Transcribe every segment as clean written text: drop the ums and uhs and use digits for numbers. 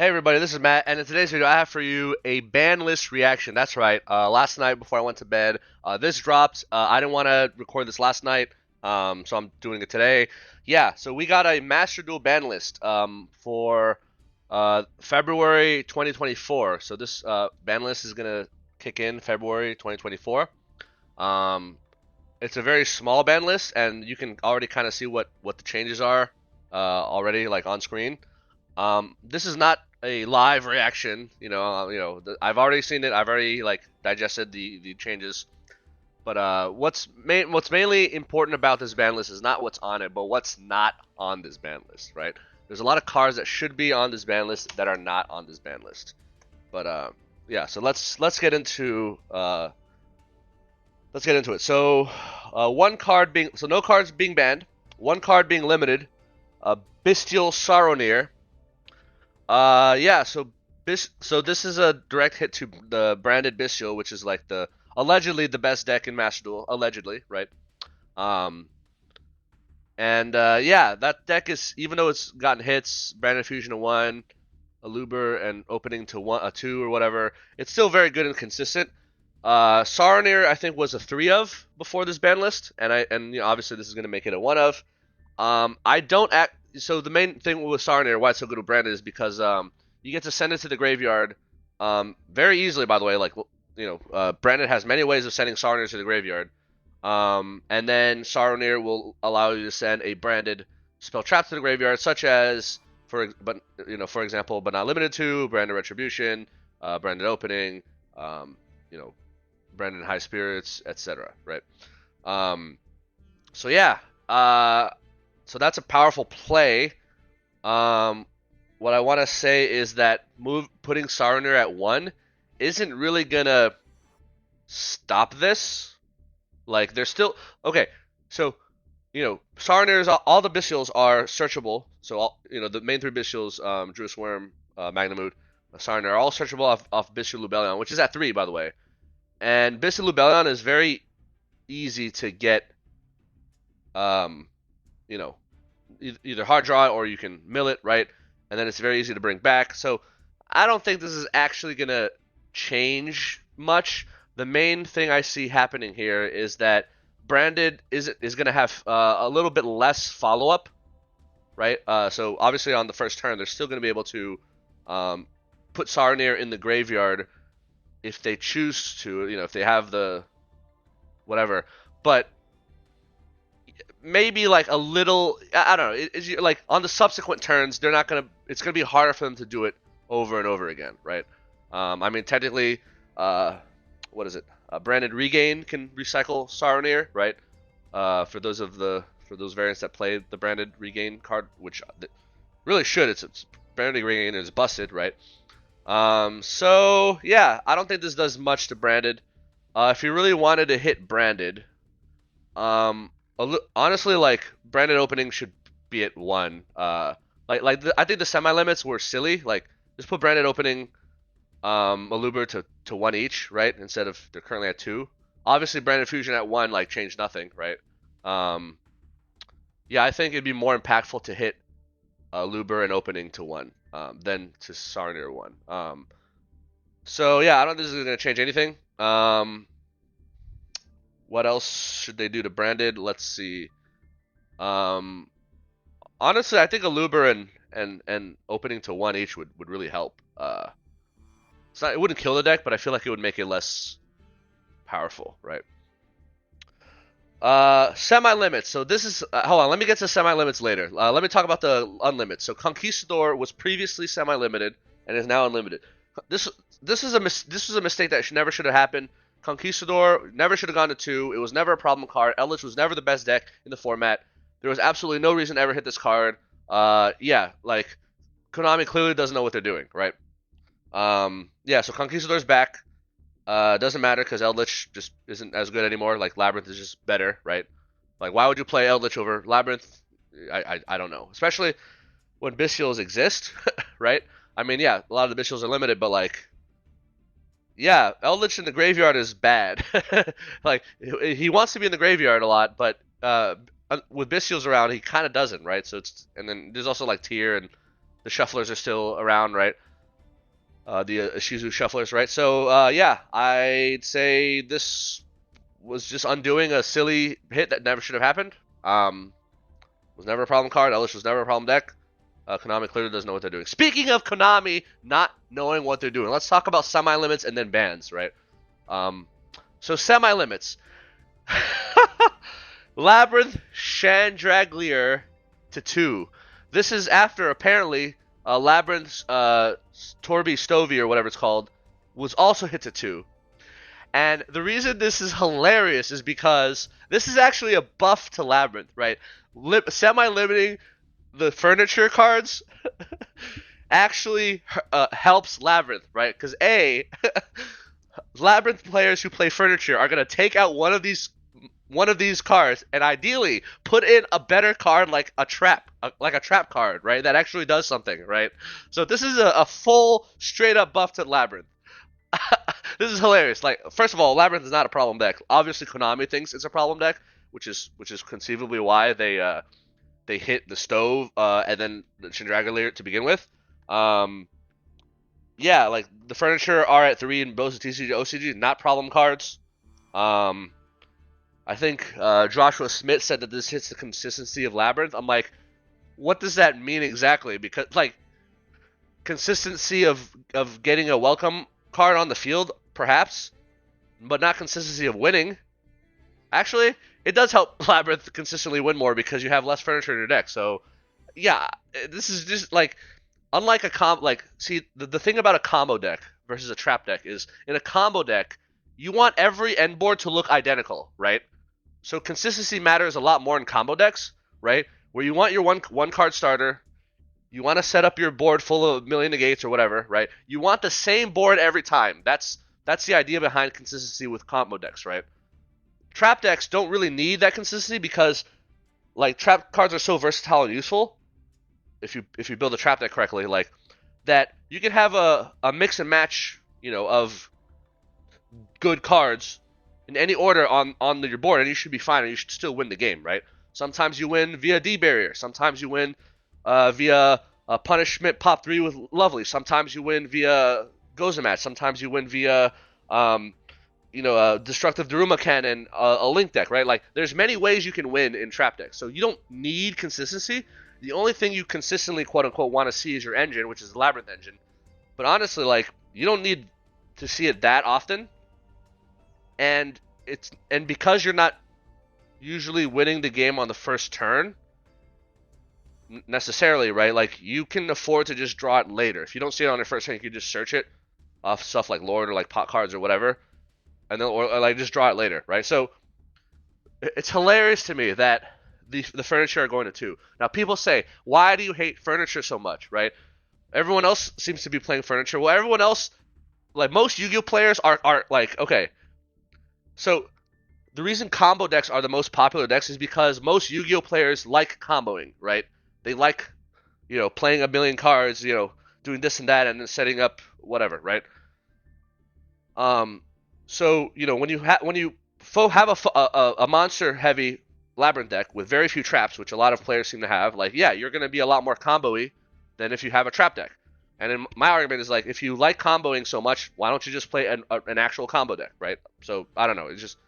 Hey everybody, this is Matt, and in today's video I have for you a ban list reaction. That's right. Last night before I went to bed, this dropped. I didn't want to record this last night, so I'm doing it today. Yeah, so we got a Master Duel ban list for February 2024. So this ban list is gonna kick in February 2024. Um, it's a very small ban list, and you can already kind of see what the changes are already, like on screen. This is not a live reaction. I've already seen it. I've already like digested the changes. But what's mainly important about this ban list is not what's on it, but what's not on this ban list. Right? There's a lot of cards that should be on this ban list that are not on this ban list. But yeah. So let's get into it. So no cards being banned. One card being limited. Bestial Saronir. Yeah, so this is a direct hit to the branded Bestial, which is like allegedly the best deck in Master Duel, allegedly, right? Um, yeah, that deck is, even though it's gotten hits, branded fusion to 1, Aluber, and opening to 2 or whatever, it's still very good and consistent. Saronir I think was a 3 of before this ban list, and obviously this is gonna make it a 1 of. I don't act. So the main thing with Saronir, why it's so good with branded, is because you get to send it to the graveyard very easily. By the way, like branded has many ways of sending Saronir to the graveyard, and then Saronir will allow you to send a branded spell trap to the graveyard, such as for example, but not limited to branded retribution, branded opening, you know, branded high spirits, etc. Right? So yeah. So that's a powerful play. What I want to say is that putting Saronir at 1 isn't really gonna stop this. Like they're still okay. So Saronir's all the Bestials are searchable. So the main 3 Bestials, Druid Worm, Magnamute, Saronir are all searchable off Bestial Lubellion, which is at 3 by the way. And Bestial Lubellion is very easy to get. Either hard draw it or you can mill it, right? And then it's very easy to bring back. So I don't think this is actually going to change much. The main thing I see happening here is that branded is going to have a little bit less follow-up, right? So obviously on the first turn, they're still going to be able to put Saronir in the graveyard if they choose to, if they have the whatever. But maybe like a little, I don't know, like on the subsequent turns they're not gonna, it's gonna be harder for them to do it over and over again, right? I mean technically, what is it, branded regain can recycle Saronir, right? For those variants that play the branded regain card, which really should, it's branded regain is busted, right? So yeah, I don't think this does much to branded. If you really wanted to hit branded, honestly, like branded opening should be at 1. I think the semi limits were silly. Like just put branded opening, Aluber to 1 each, right? Instead of they're currently at 2. Obviously, branded fusion at 1 like changed nothing, right? Yeah, I think it'd be more impactful to hit Aluber and opening to 1 than to Saronir 1. So yeah, I don't think this is gonna change anything. What else should they do to branded? Let's see. Honestly, I think Aluber and opening to 1 each would really help. It wouldn't kill the deck, but I feel like it would make it less powerful, right? Semi limits. So this is hold on. Let me get to semi limits later. Let me talk about the unlimited. So Conquistador was previously semi limited and is now unlimited. This was a mistake that never should have happened. Conquistador never should have gone to 2. It was never a problem card. Eldritch was never the best deck in the format. There was absolutely no reason to ever hit this card. Yeah, like Konami clearly doesn't know what they're doing, right? Yeah, so Conquistador's back. Doesn't matter because Eldritch just isn't as good anymore. Like Labyrinth is just better, right? Like why would you play Eldritch over Labyrinth? I don't know. Especially when Bestials exist, right? I mean, yeah, a lot of the Bestials are limited, but like, yeah, Eldritch in the graveyard is bad. Like he wants to be in the graveyard a lot, but with Bestials around, he kind of doesn't, right? So and then there's also like Tier and the Shufflers are still around, right? the Ishizu shufflers, right? So yeah, I'd say this was just undoing a silly hit that never should have happened. Was never a problem card. Elish was never a problem deck. Konami clearly doesn't know what they're doing. Speaking of Konami not knowing what they're doing, let's talk about semi-limits and then bans, right? So semi-limits. Labyrinth Chandraglier to 2. This is after apparently Labyrinth's Torby Stovey or whatever it's called was also hit to 2. And the reason this is hilarious is because this is actually a buff to Labyrinth, right? Semi-limiting the furniture cards actually helps Labyrinth, right? Because Labyrinth players who play furniture are going to take out one of these cards and ideally put in a better card like a trap card, right? That actually does something, right? So this is a full straight up buff to Labyrinth. This is hilarious. Like, first of all, Labyrinth is not a problem deck. Obviously, Konami thinks it's a problem deck, which is conceivably why they hit the stove and then the Chandraglier to begin with. Yeah, like the furniture are at 3 in both TCG OCG, not problem cards. I think Joshua Smith said that this hits the consistency of Labyrinth. I'm like, what does that mean exactly? Because like consistency of getting a welcome card on the field, perhaps, but not consistency of winning. Actually, it does help Labyrinth consistently win more because you have less furniture in your deck. So, yeah, this is just like unlike see the thing about a combo deck versus a trap deck is in a combo deck you want every end board to look identical, right? So consistency matters a lot more in combo decks, right? Where you want your one card starter. You want to set up your board full of million negates or whatever, right? You want the same board every time. That's the idea behind consistency with combo decks, right? Trap decks don't really need that consistency because like trap cards are so versatile and useful. If you build a trap deck correctly, like that you can have a mix and match, of good cards in any order on your board, and you should be fine, and you should still win the game, right? Sometimes you win via D barrier. Sometimes you win via punishment pop 3 with Lovely. Sometimes you win via Goza match. Sometimes you win via destructive Daruma cannon, a link deck, right? Like there's many ways you can win in trap decks. So you don't need consistency. The only thing you consistently quote unquote want to see is your engine, which is the Labyrinth engine. But honestly, like you don't need to see it that often. And because you're not usually winning the game on the first turn necessarily, right? Like you can afford to just draw it later. If you don't see it on your first turn, you can just search it off stuff like Lord or like pot cards or whatever, and then or like just draw it later, right? So it's hilarious to me that the furniture are going to 2. Now people say, why do you hate furniture so much, right? Everyone else seems to be playing furniture. Well, everyone else, like most Yu-Gi-Oh players are like, okay. So the reason combo decks are the most popular decks is because most Yu-Gi-Oh players like comboing, right? They like, playing a million cards, doing this and that, and then setting up whatever, right? So when you have a monster heavy Labyrinth deck with very few traps, which a lot of players seem to have, like you're going to be a lot more combo-y than if you have a trap deck. And then my argument is like, if you like comboing so much, why don't you just play an actual combo deck, right? So I don't know, it's just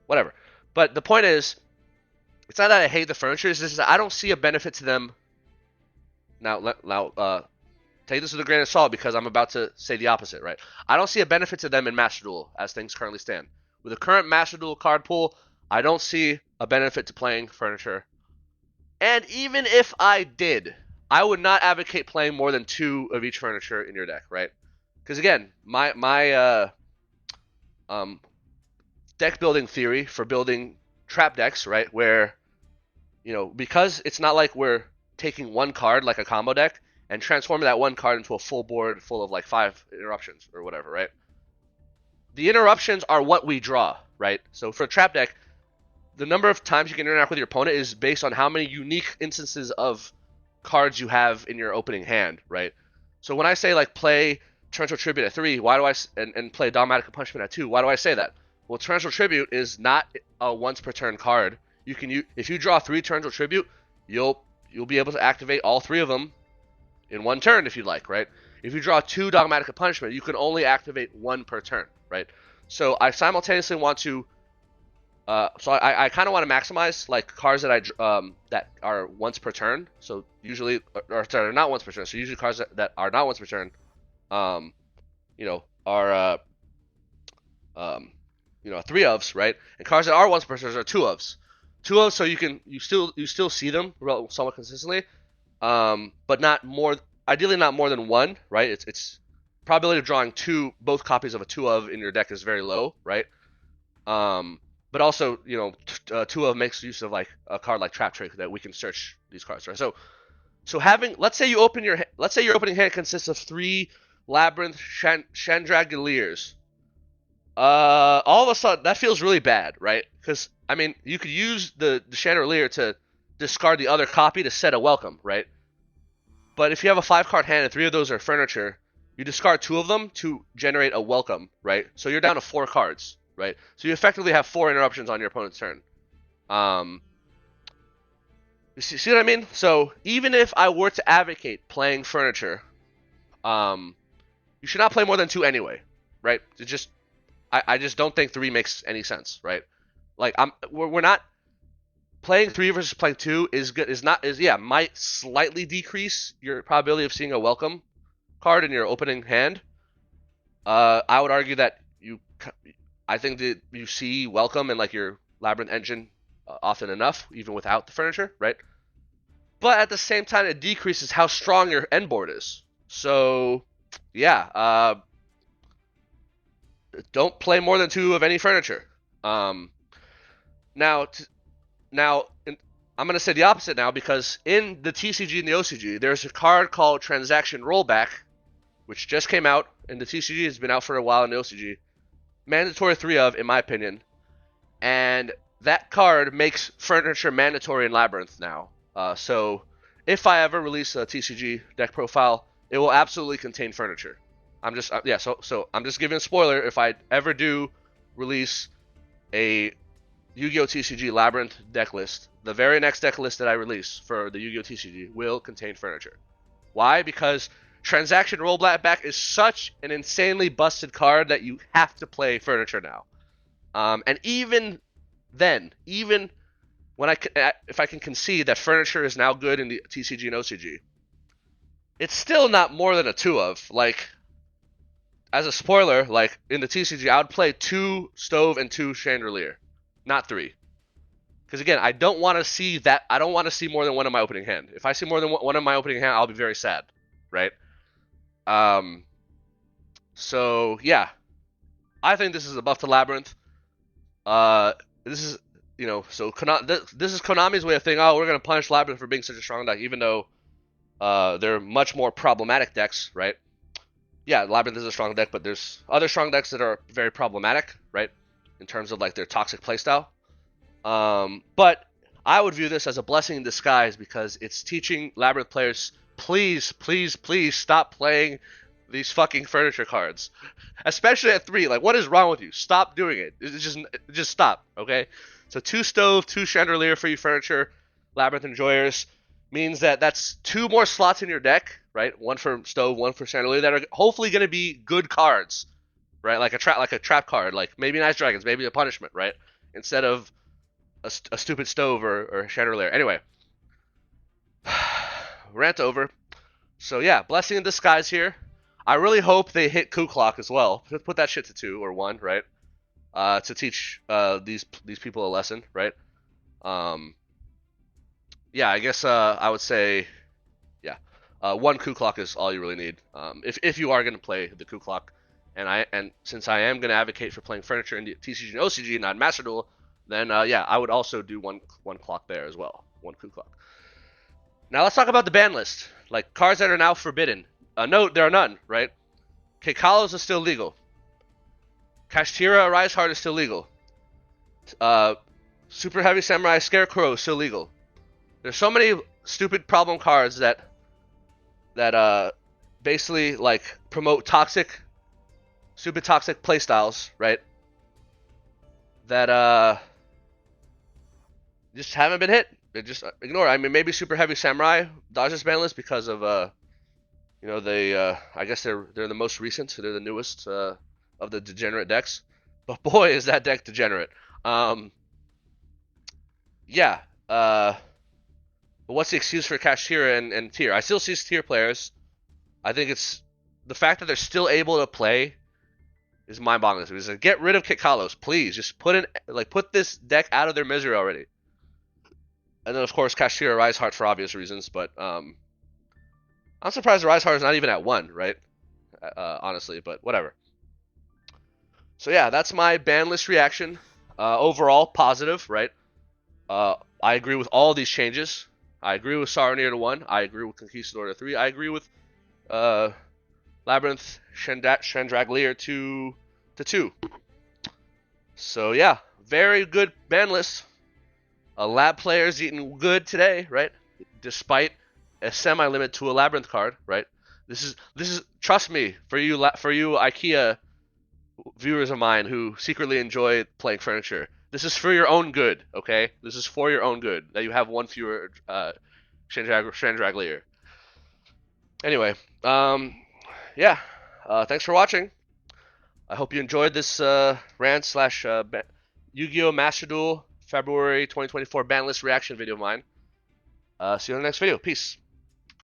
whatever. But the point is, it's not that I hate the furniture. It's just that I don't see a benefit to them. Now, take this with a grain of salt because I'm about to say the opposite, right? I don't see a benefit to them in Master Duel as things currently stand. With the current Master Duel card pool, I don't see a benefit to playing furniture. And even if I did, I would not advocate playing more than 2 of each furniture in your deck, right? Because again, my deck building theory for building trap decks, right, where because it's not like we're taking one card like a combo deck and transforming that one card into a full board full of like 5 interruptions or whatever, right? The interruptions are what we draw, right? So for a trap deck, the number of times you can interact with your opponent is based on how many unique instances of cards you have in your opening hand, right? So when I say like play Torrential Tribute at 3, why do I and play Dogmatic Punishment at 2? Why do I say that? Well, Torrential Tribute is not a once per turn card. If you draw 3 Torrential Tribute, you'll be able to activate all 3 of them in one turn if you'd like, right? If you draw 2 Dogmatic of Punishment, you can only activate 1 per turn, right? So I simultaneously want to, so I kind of want to maximize like cards that are once per turn. So usually, or sorry, not once per turn. So usually cards that are not once per turn, are three ofs, right? And cards that are once per turn are two ofs. Two ofs, so you still see them somewhat consistently, but not more. Ideally, not more than one, right? It's probability of drawing both copies of a two of in your deck is very low, right? But also, two of makes use of like a card like Trap Trick that we can search these cards, right? So having, let's say your opening hand consists of 3 Labyrinth Chandragaliers. All of a sudden that feels really bad, right? Because I mean, you could use the Chandelier to discard the other copy to set a welcome, right? But if you have a 5-card hand and 3 of those are furniture, you discard 2 of them to generate a welcome, right? So you're down to 4 cards, right? So you effectively have 4 interruptions on your opponent's turn. You see what I mean? So even if I were to advocate playing furniture, you should not play more than 2 anyway, right? I just don't think 3 makes any sense, right? Like we're not playing 3 versus playing 2 might slightly decrease your probability of seeing a welcome card in your opening hand. I would argue that I think that you see welcome in like your Labyrinth engine often enough, even without the furniture, right? But at the same time, it decreases how strong your end board is. So, yeah, don't play more than 2 of any furniture. Now, I'm going to say the opposite now, because in the TCG and the OCG, there's a card called Transaction Rollback, which just came out in the TCG. It's been out for a while in the OCG. Mandatory 3 of, in my opinion. And that card makes furniture mandatory in Labyrinth now. So if I ever release a TCG deck profile, it will absolutely contain furniture. I'm just I'm just giving a spoiler. If I ever do release a Yu-Gi-Oh! TCG Labyrinth deck list, the very next deck list that I release for the Yu-Gi-Oh! TCG will contain furniture. Why? Because Transaction Rollback is such an insanely busted card that you have to play furniture now. And even then, when if I can concede that furniture is now good in the TCG and OCG, it's still not more than a 2 of. Like, as a spoiler, like in the TCG, I would play 2 Stove and 2 Chandelier, not 3. Because again, I don't want to see that. I don't want to see more than 1 in my opening hand. If I see more than 1 in my opening hand, I'll be very sad, right? So yeah, I think this is a buff to Labyrinth. This is this is Konami's way of thinking, oh, we're gonna punish Labyrinth for being such a strong deck, even though they're much more problematic decks, right? Yeah, Labyrinth is a strong deck, but there's other strong decks that are very problematic, right? In terms of like their toxic playstyle. But I would view this as a blessing in disguise, because it's teaching Labyrinth players, please, please, please stop playing these fucking furniture cards. Especially at 3. Like, what is wrong with you? Stop doing it. Just stop, okay? So 2 Stove, 2 Chandelier for you furniture Labyrinth enjoyers means that's 2 more slots in your deck, right? 1 for Stove, 1 for Chandelier, that are hopefully going to be good cards, right? Like a trap card, like maybe Nice Dragons, maybe a punishment, right? Instead of a stupid Stove or Chandelier. Anyway, rant over. So yeah, blessing in disguise here. I really hope they hit Coup Clock as well. Put that shit to 2 or 1, right? To teach these people a lesson, right? Yeah, I guess I would say, yeah, 1 Coup Clock is all you really need. If you are going to play the Coup Clock, and since I am going to advocate for playing furniture in the TCG and OCG, not Master Duel, then yeah, I would also do one clock there as well, 1 Coup Clock. Now let's talk about the ban list, like cards that are now forbidden. No, there are none, right? Okay, Kalos is still legal. Kashtira Arise Heart is still legal. Super Heavy Samurai Scarecrow is still legal. There's so many stupid problem cards that basically like promote stupid toxic playstyles, right? That just haven't been hit. They just ignore it. I mean, maybe Super Heavy Samurai dodges ban list because of You know, they I guess they're the most recent. They're the newest of the degenerate decks. But boy, is that deck degenerate. Um, yeah. But what's the excuse for Kashtira and Tier? I still see Tier players. I think it's the fact that they're still able to play is mind-boggling. So like, get rid of Kikalos, please. Just put this deck out of their misery already. And then of course Kashtira Rise Heart for obvious reasons, but I'm surprised the Rise Heart is not even at 1, right? Honestly, but whatever. So yeah, that's my ban list reaction. Overall, positive, right? I agree with all these changes. I agree with Saronir to 1. I agree with Conquistador to 3. I agree with Labyrinth Chandraglier to 2. So yeah, very good ban list. Lab players eating good today, right? Despite a semi-limit to a Labyrinth card, right? This is trust me, for you IKEA viewers of mine who secretly enjoy playing furniture. This is for your own good, okay? This is for your own good that you have one fewer Chandraglier. Anyway, yeah. Thanks for watching. I hope you enjoyed this rant slash Yu-Gi-Oh! Master Duel February 2024 ban list reaction video of mine. See you in the next video. Peace.